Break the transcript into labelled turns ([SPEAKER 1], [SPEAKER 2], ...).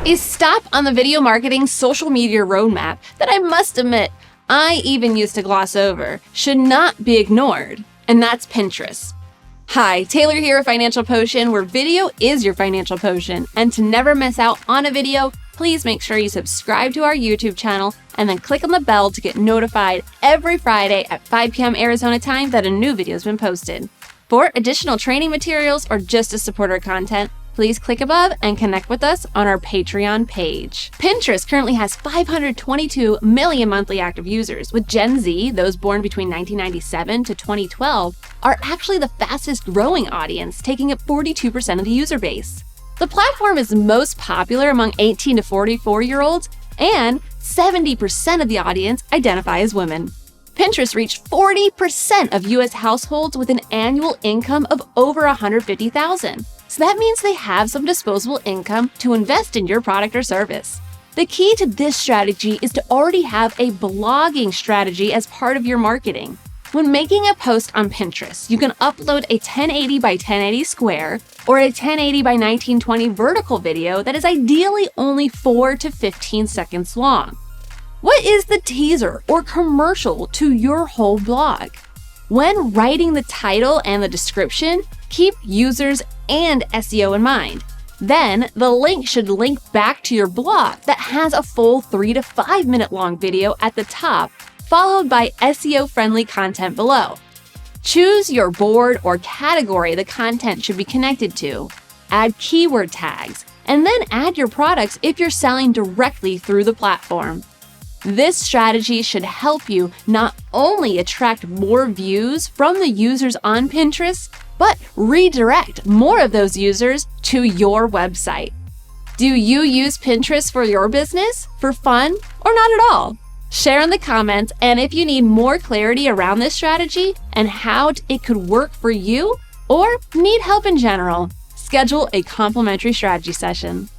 [SPEAKER 1] A stop on the video marketing social media roadmap that I must admit I even used to gloss over should not be ignored, and that's Pinterest. Hi, Taylor here at Financial Potion, where video is your financial potion. And to never miss out on a video, please make sure you subscribe to our YouTube channel and then click on the bell to get notified every Friday at 5 p.m. Arizona time that a new video has been posted. For additional training materials or just to support our content, please click above and connect with us on our Patreon page. Pinterest currently has 522 million monthly active users, with Gen Z, those born between 1997 to 2012, are actually the fastest growing audience, taking up 42% of the user base. The platform is most popular among 18 to 44-year-olds, and 70% of the audience identify as women. Pinterest reached 40% of US households with an annual income of over $150,000. So that means they have some disposable income to invest in your product or service. The key to this strategy is to already have a blogging strategy as part of your marketing. When making a post on Pinterest, you can upload a 1080 by 1080 square or a 1080 by 1920 vertical video that is ideally only 4 to 15 seconds long. What is the teaser or commercial to your whole blog? When writing the title and the description, keep users and SEO in mind. Then, the link should link back to your blog that has a full 3 to 5 minute long video at the top, followed by SEO-friendly content below. Choose your board or category the content should be connected to. Add keyword tags, and then add your products if you're selling directly through the platform. This strategy should help you not only attract more views from the users on Pinterest, but redirect more of those users to your website. Do you use Pinterest for your business, for fun, or not at all? Share in the comments, and if you need more clarity around this strategy and how it could work for you, or need help in general, schedule a complimentary strategy session.